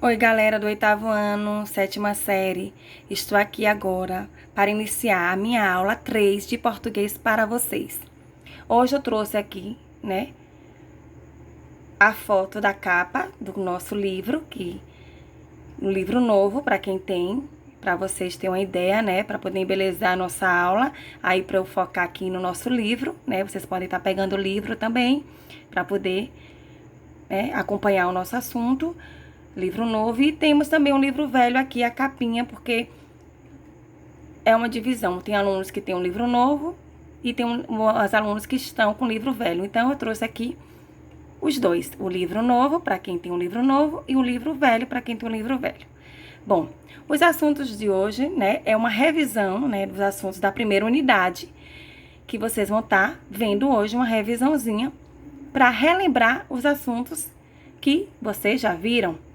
Oi, galera do oitavo ano, sétima série. Estou aqui agora para iniciar a minha aula 3 de português para vocês. Hoje eu trouxe aqui, né, a foto da capa do nosso livro, um livro novo para quem tem, para vocês terem uma ideia, né, para poder embelezar a nossa aula. Aí para eu focar aqui no nosso livro, né, vocês podem estar pegando o livro também para poder, né, acompanhar o nosso assunto. Livro novo, e temos também um livro velho aqui, a capinha, porque é uma divisão. Tem alunos que têm um livro novo e tem os alunos que estão com livro velho. Então, eu trouxe aqui os dois. O livro novo, para quem tem um livro novo, e o livro velho, para quem tem um livro velho. Bom, os assuntos de hoje, né, é uma revisão, né, dos assuntos da primeira unidade, que vocês vão estar vendo hoje, uma revisãozinha, para relembrar os assuntos que vocês já viram.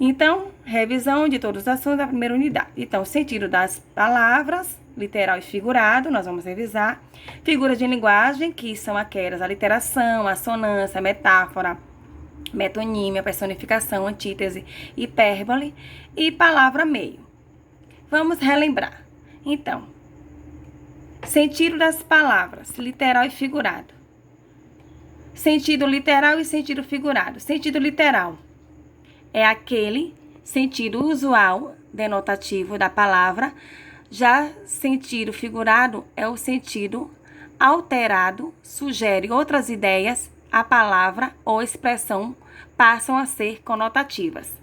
Então, revisão de todos os assuntos da primeira unidade. Então, sentido das palavras, literal e figurado, nós vamos revisar. Figuras de linguagem, que são aquelas, a literação, a assonância, a metáfora, metonímia, personificação, antítese, hipérbole e palavra meio. Vamos relembrar. Então, sentido das palavras, literal e figurado. Sentido literal e sentido figurado. Sentido literal é aquele sentido usual denotativo da palavra. Já sentido figurado é o sentido alterado, sugere outras ideias, a palavra ou expressão passam a ser conotativas.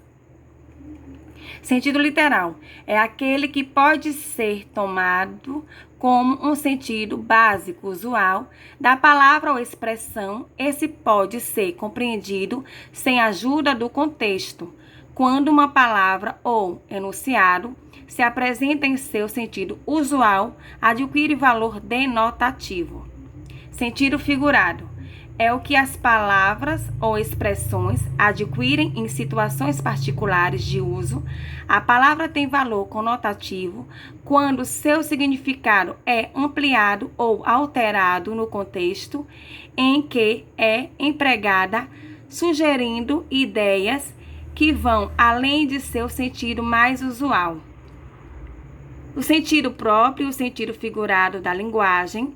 Sentido literal é aquele que pode ser tomado como um sentido básico, usual, da palavra ou expressão. Esse pode ser compreendido sem ajuda do contexto, quando uma palavra ou enunciado se apresenta em seu sentido usual, adquire valor denotativo. Sentido figurado é o que as palavras ou expressões adquirem em situações particulares de uso. A palavra tem valor conotativo quando seu significado é ampliado ou alterado no contexto em que é empregada, sugerindo ideias que vão além de seu sentido mais usual. O sentido próprio e o sentido figurado da linguagem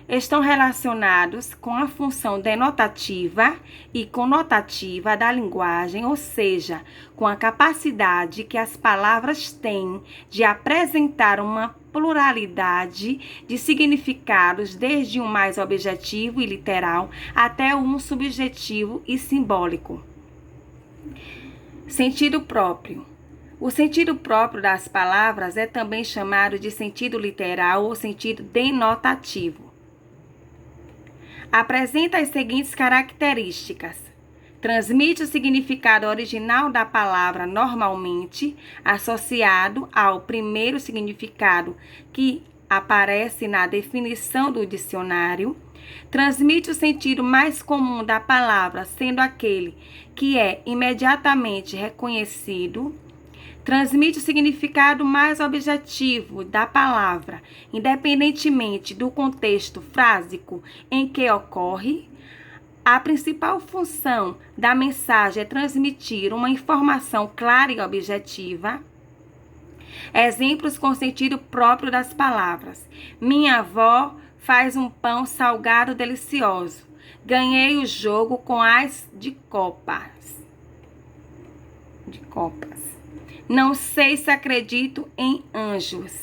estão relacionados com a função denotativa e conotativa da linguagem, ou seja, com a capacidade que as palavras têm de apresentar uma pluralidade de significados, desde um mais objetivo e literal até um subjetivo e simbólico. Sentido próprio. O sentido próprio das palavras é também chamado de sentido literal ou sentido denotativo. Apresenta as seguintes características: transmite o significado original da palavra normalmente associado ao primeiro significado que aparece na definição do dicionário. Transmite o sentido mais comum da palavra, sendo aquele que é imediatamente reconhecido. Transmite o significado mais objetivo da palavra, independentemente do contexto frásico em que ocorre. A principal função da mensagem é transmitir uma informação clara e objetiva. Exemplos com sentido próprio das palavras: minha avó faz um pão salgado delicioso. Ganhei o jogo com as de copas. Não sei se acredito em anjos.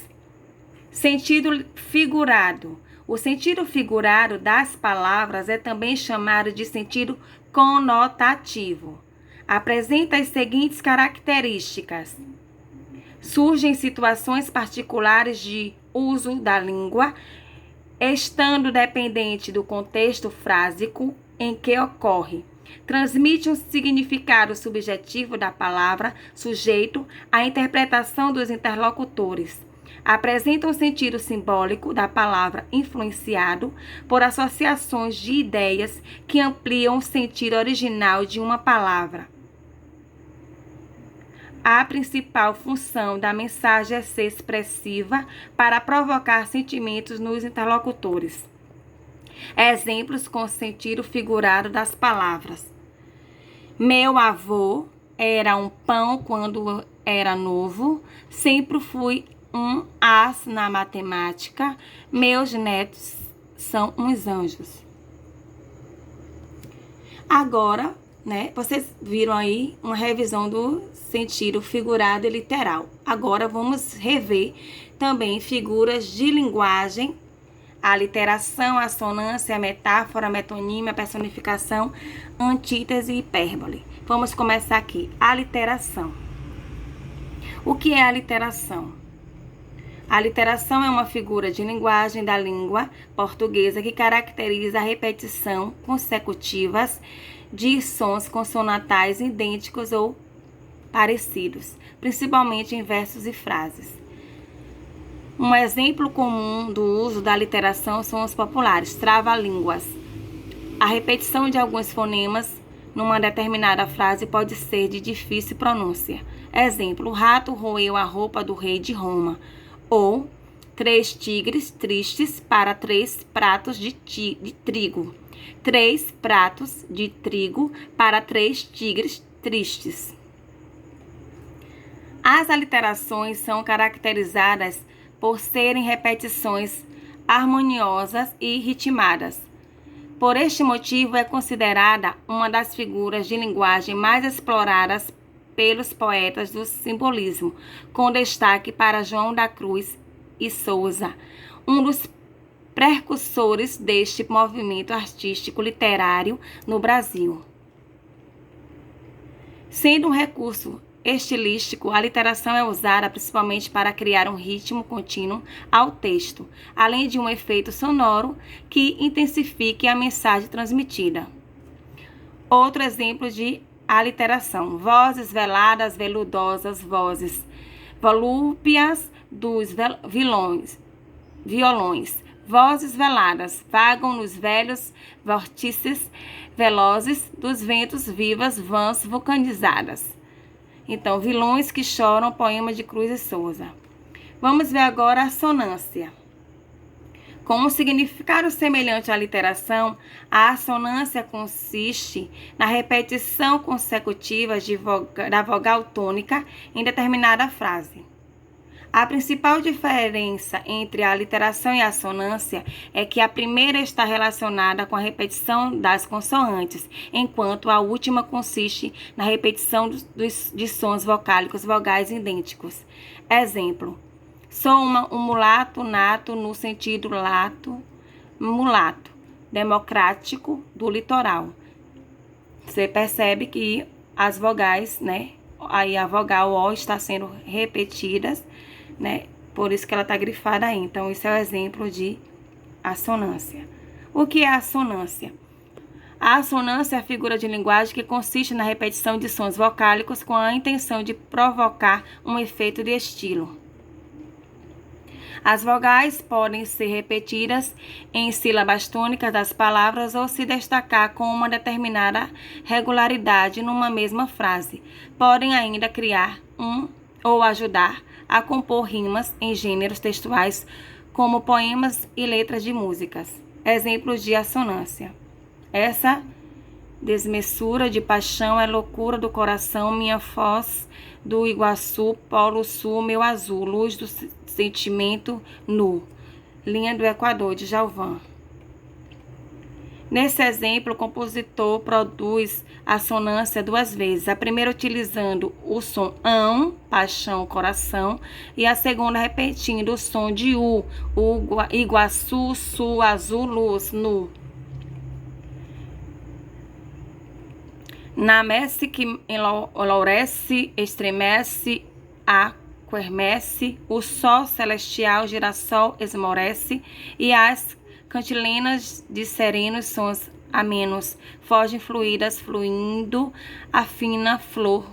Sentido figurado. O sentido figurado das palavras é também chamado de sentido conotativo. Apresenta as seguintes características: surge em situações particulares de uso da língua, estando dependente do contexto frásico em que ocorre. Transmite um significado subjetivo da palavra, sujeito à interpretação dos interlocutores. Apresenta um sentido simbólico da palavra, influenciado por associações de ideias que ampliam o sentido original de uma palavra. A principal função da mensagem é ser expressiva para provocar sentimentos nos interlocutores. Exemplos com sentido figurado das palavras: meu avô era um pão quando era novo. Sempre fui um as na matemática. Meus netos são uns anjos. Agora, né, vocês viram aí uma revisão do sentido figurado e literal. Agora vamos rever também figuras de linguagem, a literação, a assonância, a metáfora, a metonímia, a personificação, antítese e hipérbole. Vamos começar aqui. A literação. O que é a literação? A literação é uma figura de linguagem da língua portuguesa que caracteriza a repetição consecutivas de sons consonantais idênticos ou parecidos, principalmente em versos e frases. Um exemplo comum do uso da literação são os populares trava-línguas. A repetição de alguns fonemas numa determinada frase pode ser de difícil pronúncia. Exemplo: o rato roeu a roupa do rei de Roma. Ou 3 tigres tristes para 3 pratos de trigo. 3 pratos de trigo para 3 tigres tristes. As aliterações são caracterizadas por serem repetições harmoniosas e ritmadas. Por este motivo, é considerada uma das figuras de linguagem mais exploradas pelos poetas do simbolismo, com destaque para João da Cruz e Souza, um dos precursores deste movimento artístico literário no Brasil. Sendo um recurso estilístico, a literação é usada principalmente para criar um ritmo contínuo ao texto, além de um efeito sonoro que intensifique a mensagem transmitida. Outro exemplo de aliteração: vozes veladas, veludosas, vozes volúpias dos violões, vozes veladas, vagam nos velhos vórtices velozes dos ventos, vivas vãs vulcanizadas. Então, vilões que choram, poema de Cruz e Souza. Vamos ver agora a assonância. Com um significado semelhante à literação, a assonância consiste na repetição consecutiva da vogal tônica em determinada frase. A principal diferença entre a literação e a assonância é que a primeira está relacionada com a repetição das consoantes, enquanto a última consiste na repetição de sons vocálicos vogais idênticos. Exemplo: sou um mulato nato no sentido lato, mulato, democrático do litoral. Você percebe que as vogais, né? Aí a vogal O está sendo repetidas, né? Por isso que ela está grifada aí. Então, isso é o exemplo de assonância. O que é assonância? A assonância é a figura de linguagem que consiste na repetição de sons vocálicos com a intenção de provocar um efeito de estilo. As vogais podem ser repetidas em sílabas tônicas das palavras ou se destacar com uma determinada regularidade numa mesma frase. Podem ainda criar ou ajudar a compor rimas em gêneros textuais, como poemas e letras de músicas. Exemplos de assonância: essa desmessura de paixão é loucura do coração, minha foz do Iguaçu, Polo Sul, meu azul, luz do sentimento nu. Linha do Equador, de Djalvan. Nesse exemplo, o compositor produz a assonância 2 vezes, a primeira utilizando o som ão, paixão, coração, e a segunda repetindo o som de Iguaçu, sul, azul, luz, nu. Na messe que enlaurece, estremece, aquermece, o sol celestial, girassol, esmorece, e as cantilenas de serenos sons amenos, fogem fluídas, fluindo, a fina flor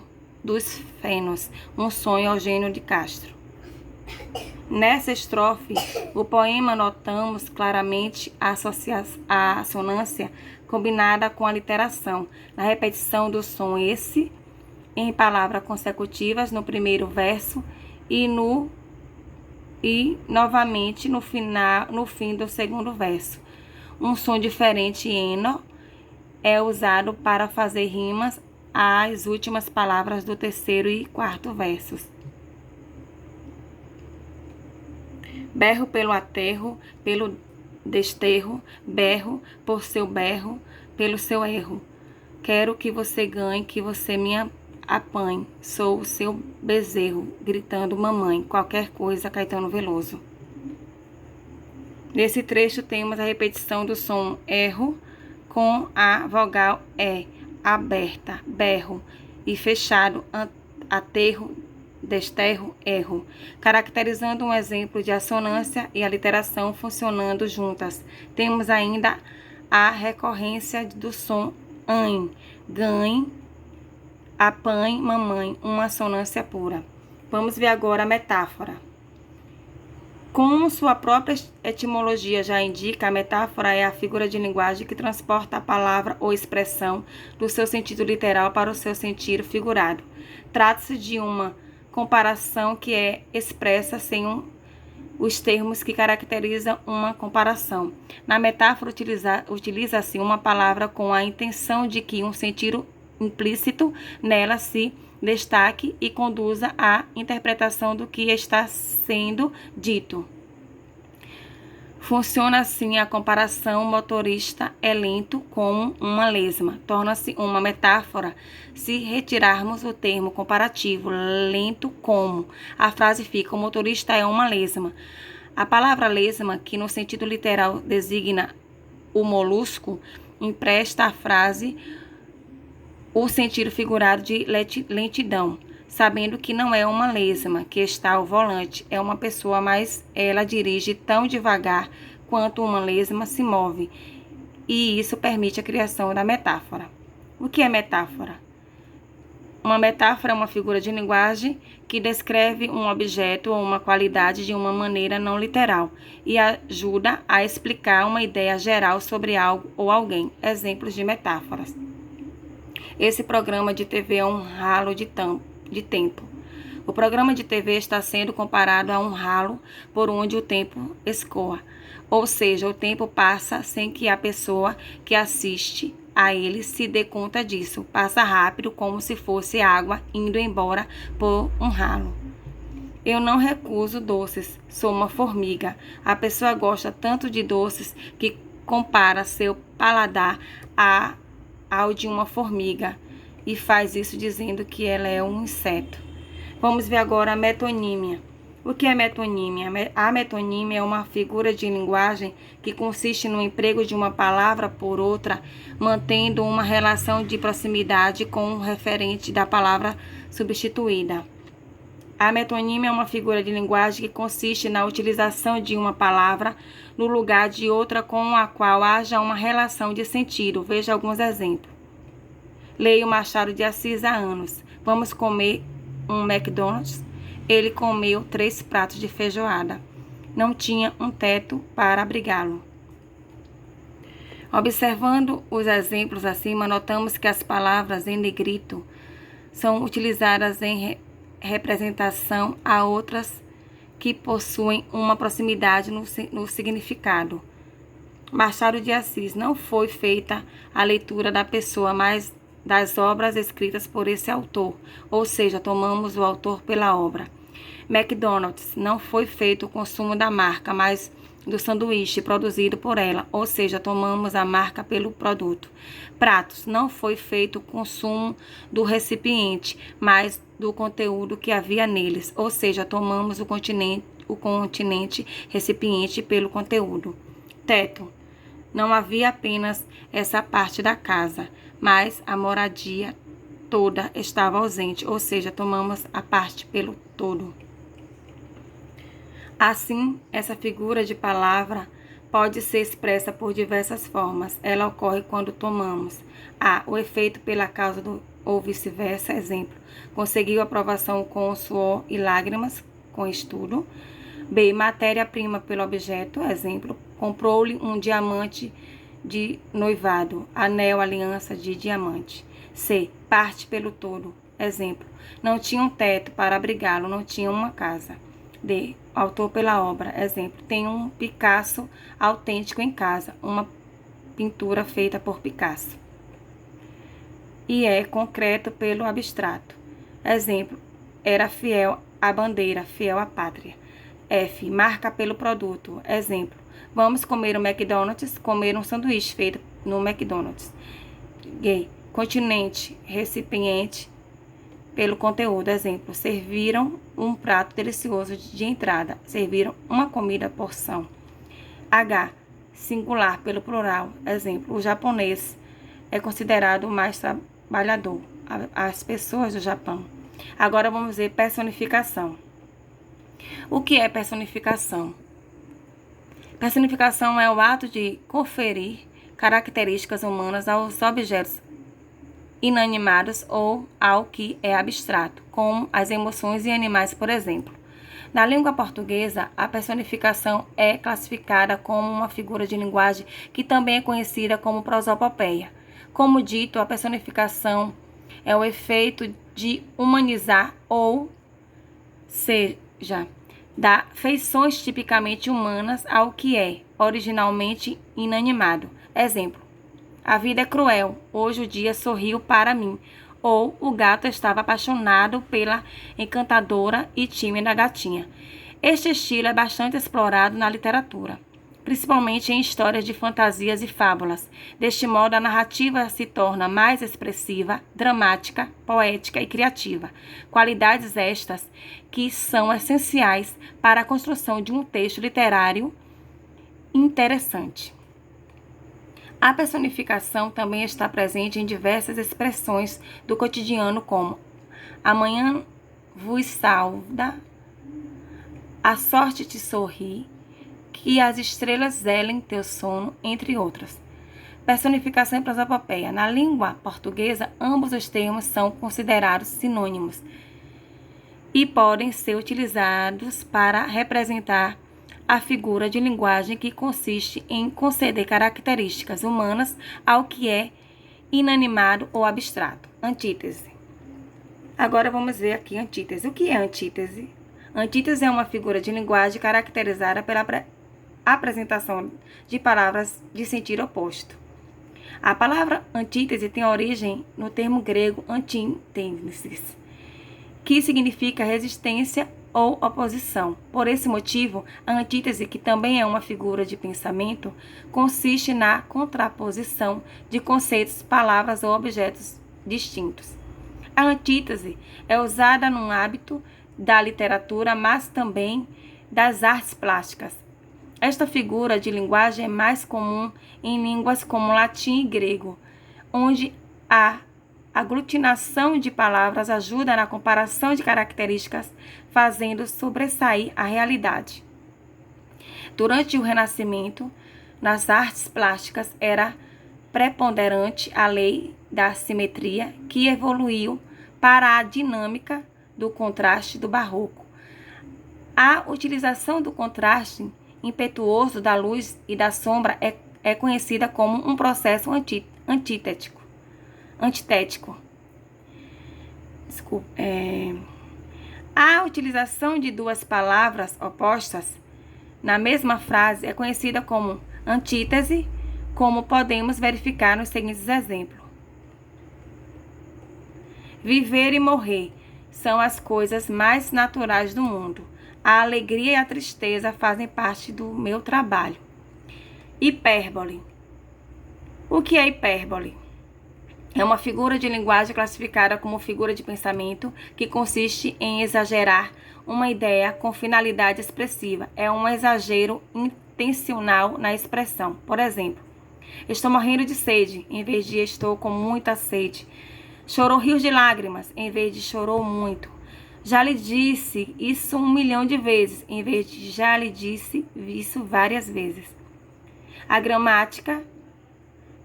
dos fenos, um sonho Eugênio de Castro. Nessa estrofe, o poema notamos claramente a assonância combinada com a literação, na repetição do som esse em palavras consecutivas no primeiro verso e novamente no fim do segundo verso. Um som diferente eno é usado para fazer rimas as últimas palavras do terceiro e quarto versos. Berro pelo aterro, pelo desterro, berro por seu berro, pelo seu erro. Quero que você ganhe, que você me apanhe. Sou o seu bezerro, gritando mamãe. Qualquer coisa, Caetano Veloso. Nesse trecho temos a repetição do som erro com a vogal E, aberta, berro, e fechado, aterro, desterro, erro, caracterizando um exemplo de assonância e aliteração funcionando juntas. Temos ainda a recorrência do som AN, ganhe, apanhe, mamãe, uma assonância pura. Vamos ver agora a metáfora. Como sua própria etimologia já indica, a metáfora é a figura de linguagem que transporta a palavra ou expressão do seu sentido literal para o seu sentido figurado. Trata-se de uma comparação que é expressa sem os termos que caracterizam uma comparação. Na metáfora, utiliza-se uma palavra com a intenção de que um sentido implícito nela se destaque e conduza à interpretação do que está sendo dito. Funciona assim a comparação motorista é lento como uma lesma. Torna-se uma metáfora se retirarmos o termo comparativo, lento como. A frase fica, o motorista é uma lesma. A palavra lesma, que no sentido literal designa o molusco, empresta à frase o sentido figurado de lentidão, sabendo que não é uma lesma que está ao volante, é uma pessoa, mas ela dirige tão devagar quanto uma lesma se move, e isso permite a criação da metáfora. O que é metáfora? Uma metáfora é uma figura de linguagem que descreve um objeto ou uma qualidade de uma maneira não literal e ajuda a explicar uma ideia geral sobre algo ou alguém. Exemplos de metáforas. Esse programa de TV é um ralo de tempo. O programa de TV está sendo comparado a um ralo por onde o tempo escoa. Ou seja, o tempo passa sem que a pessoa que assiste a ele se dê conta disso. Passa rápido, como se fosse água indo embora por um ralo. Eu não recuso doces, sou uma formiga. A pessoa gosta tanto de doces que compara seu paladar ao de uma formiga e faz isso dizendo que ela é um inseto. Vamos ver agora a metonímia. O que é metonímia? A metonímia é uma figura de linguagem que consiste no emprego de uma palavra por outra, mantendo uma relação de proximidade com o referente da palavra substituída. A metonímia é uma figura de linguagem que consiste na utilização de uma palavra no lugar de outra com a qual haja uma relação de sentido. Veja alguns exemplos. Leio Machado de Assis há anos. Vamos comer um McDonald's? Ele comeu 3 pratos de feijoada. Não tinha um teto para abrigá-lo. Observando os exemplos acima, notamos que as palavras em negrito são utilizadas em representação a outras que possuem uma proximidade no significado. Machado de Assis não foi feita a leitura da pessoa, mas das obras escritas por esse autor, ou seja, tomamos o autor pela obra. McDonald's não foi feito o consumo da marca, mas do sanduíche produzido por ela, ou seja, tomamos a marca pelo produto. Pratos não foi feito o consumo do recipiente, mas do conteúdo que havia neles, ou seja, tomamos o continente recipiente pelo conteúdo. Teto. Não havia apenas essa parte da casa, mas a moradia toda estava ausente, ou seja, tomamos a parte pelo todo. Assim, essa figura de palavra pode ser expressa por diversas formas. Ela ocorre quando tomamos A. O efeito pela causa ou vice-versa. Exemplo. Conseguiu aprovação com suor e lágrimas, com estudo. B. Matéria-prima pelo objeto. Exemplo. Comprou-lhe um diamante de noivado. Anel, aliança de diamante. C. Parte pelo todo. Exemplo. Não tinha um teto para abrigá-lo. Não tinha uma casa. D. Autor pela obra. Exemplo. Tem um Picasso autêntico em casa. Uma pintura feita por Picasso. e é concreto pelo abstrato. Exemplo, era fiel à bandeira, fiel à pátria. F, marca pelo produto. Exemplo, vamos comer no McDonald's, comer um sanduíche feito no McDonald's. G, continente, recipiente pelo conteúdo. Exemplo, serviram um prato delicioso de entrada. Serviram uma comida porção. H, singular pelo plural. Exemplo, o japonês é considerado o mais trabalhador. As pessoas do Japão. Agora vamos ver personificação. O que é personificação? Personificação é o ato de conferir características humanas aos objetos inanimados ou ao que é abstrato, como as emoções e animais, por exemplo. Na língua portuguesa, a personificação é classificada como uma figura de linguagem que também é conhecida como prosopopeia. Como dito, a personificação é o efeito de humanizar, ou seja, dar feições tipicamente humanas ao que é originalmente inanimado. Exemplo, a vida é cruel, hoje o dia sorriu para mim. Ou o gato estava apaixonado pela encantadora e tímida gatinha. Este estilo é bastante explorado na literatura, principalmente em histórias de fantasias e fábulas. Deste modo, a narrativa se torna mais expressiva, dramática, poética e criativa. Qualidades estas que são essenciais para a construção de um texto literário interessante. A personificação também está presente em diversas expressões do cotidiano, como amanhã vos salda, a sorte te sorri, que as estrelas zelem teu sono, entre outras. Personificação e prosopopeia. Na língua portuguesa, ambos os termos são considerados sinônimos e podem ser utilizados para representar a figura de linguagem que consiste em conceder características humanas ao que é inanimado ou abstrato. Antítese. Agora vamos ver aqui antítese. O que é antítese? Antítese é uma figura de linguagem caracterizada pela apresentação de palavras de sentido oposto. A palavra antítese tem origem no termo grego antítesis, que significa resistência ou oposição. Por esse motivo, a antítese, que também é uma figura de pensamento, consiste na contraposição de conceitos, palavras ou objetos distintos. A antítese é usada no hábito da literatura, mas também das artes plásticas. Esta figura de linguagem é mais comum em línguas como latim e grego, onde a aglutinação de palavras ajuda na comparação de características, fazendo sobressair a realidade. Durante o Renascimento, nas artes plásticas era preponderante a lei da simetria, que evoluiu para a dinâmica do contraste do Barroco. A utilização do contraste impetuoso da luz e da sombra é conhecida como um processo antitético. A utilização de duas palavras opostas na mesma frase é conhecida como antítese, como podemos verificar nos seguintes exemplos. Viver e morrer são as coisas mais naturais do mundo. A alegria e a tristeza fazem parte do meu trabalho. Hipérbole. O que é hipérbole? É uma figura de linguagem classificada como figura de pensamento que consiste em exagerar uma ideia com finalidade expressiva. É um exagero intencional na expressão. Por exemplo, estou morrendo de sede, em vez de estou com muita sede. Chorou rios de lágrimas, em vez de chorou muito. Já lhe disse isso 1 milhão de vezes, em vez de já lhe disse isso várias vezes. A gramática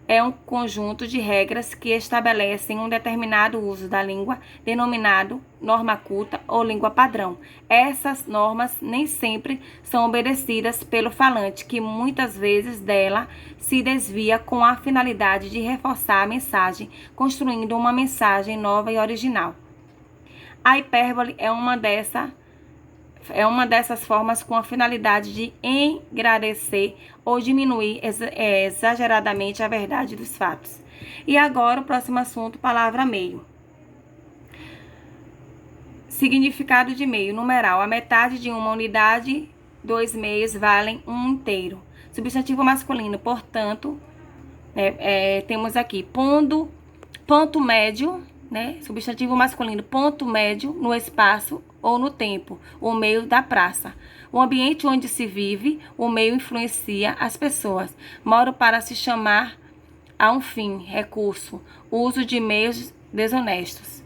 é um conjunto de regras que estabelecem um determinado uso da língua, denominado norma culta ou língua padrão. Essas normas nem sempre são obedecidas pelo falante, que muitas vezes dela se desvia com a finalidade de reforçar a mensagem, construindo uma mensagem nova e original. A hipérbole é uma dessas É uma dessas formas com a finalidade de engrandecer ou diminuir exageradamente a verdade dos fatos. E agora o próximo assunto, palavra meio. Significado de meio, numeral, a metade de uma unidade, 2 meios valem um inteiro. Substantivo masculino, portanto, temos aqui ponto médio, né? Substantivo masculino, ponto médio no espaço ou no tempo, o meio da praça. O ambiente onde se vive, o meio influencia as pessoas. Modo para se chamar a um fim, recurso, uso de meios desonestos.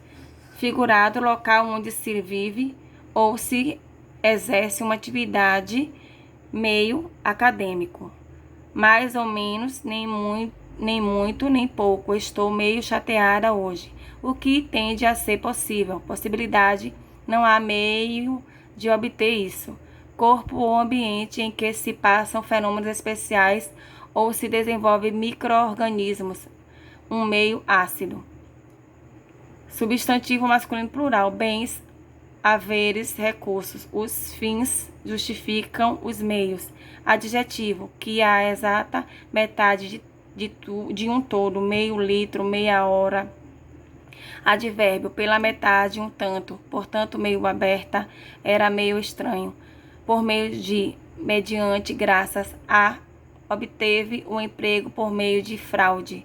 Figurado, local onde se vive ou se exerce uma atividade, meio acadêmico. Mais ou menos, nem muito, nem pouco. Estou meio chateada hoje. O que tende a ser possível? Possibilidade, não há meio de obter isso. Corpo ou ambiente em que se passam fenômenos especiais ou se desenvolvem micro-organismos. Um meio ácido. Substantivo masculino plural, bens, haveres, recursos. Os fins justificam os meios. Adjetivo, que a exata metade de um todo, meio litro, meia hora. Advérbio, pela metade, um tanto. Portanto, meio aberta, era meio estranho. Por meio de, mediante, graças a, obteve o emprego por meio de fraude.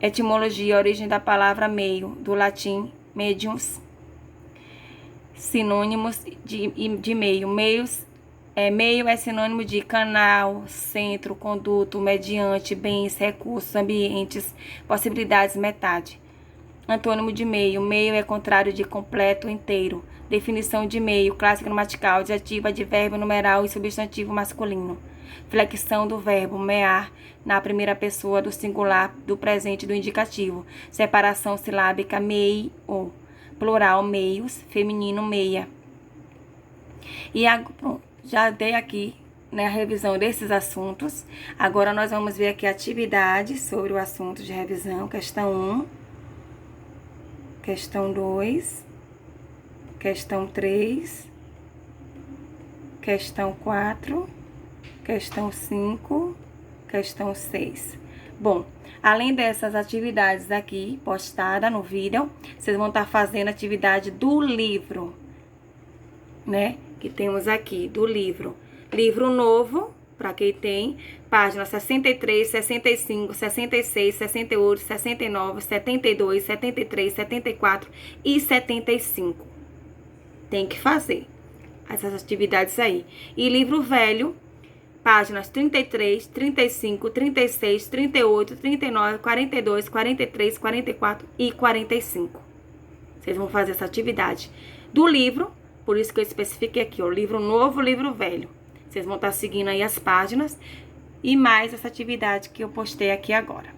Etimologia, origem da palavra meio, do latim mediums. Sinônimos de meio. Meio é sinônimo de canal, centro, conduto, mediante, bens, recursos, ambientes, possibilidades, metade. Antônimo de meio. Meio é contrário de completo, inteiro. Definição de meio, classe gramatical, adjetivo, advérbio, numeral e substantivo masculino. Flexão do verbo mear na primeira pessoa do singular, do presente e do indicativo. Separação silábica meio, plural meios, feminino meia. E pronto, já dei aqui, né, a revisão desses assuntos. Agora nós vamos ver aqui atividades sobre o assunto de revisão. Questão 1, questão 2, questão 3, questão 4, questão 5, questão 6. Bom, além dessas atividades aqui postadas no vídeo, vocês vão estar fazendo atividade do livro, né? Que temos aqui, do livro. Livro novo, para quem tem, páginas 63, 65, 66, 68, 69, 72, 73, 74 e 75. Tem que fazer essas atividades aí. E livro velho, páginas 33, 35, 36, 38, 39, 42, 43, 44 e 45. Vocês vão fazer essa atividade do livro, por isso que eu especifiquei aqui, ó, livro novo, livro velho. Vocês vão estar seguindo aí as páginas e mais essa atividade que eu postei aqui agora.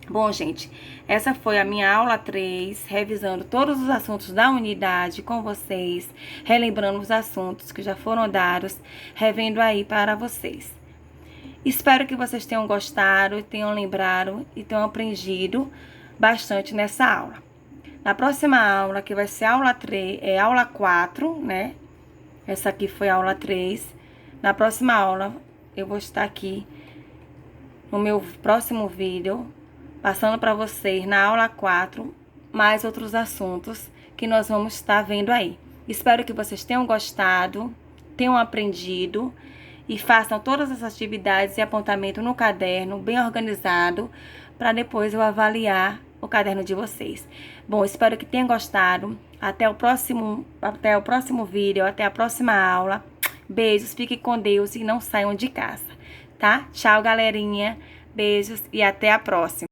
Bom, gente, essa foi a minha aula 3, revisando todos os assuntos da unidade com vocês, relembrando os assuntos que já foram dados, revendo aí para vocês. Espero que vocês tenham gostado, tenham lembrado e tenham aprendido bastante nessa aula. Na próxima aula, que vai ser aula 3, aula 4, né? Essa aqui foi a aula 3. Na próxima aula, eu vou estar aqui no meu próximo vídeo, passando para vocês na aula 4, mais outros assuntos que nós vamos estar vendo aí. Espero que vocês tenham gostado, tenham aprendido e façam todas as atividades e apontamento no caderno, bem organizado, para depois eu avaliar o caderno de vocês. Bom, espero que tenham gostado. Até o próximo vídeo, até a próxima aula. Beijos, fiquem com Deus e não saiam de casa, tá? Tchau, galerinha. Beijos e até a próxima.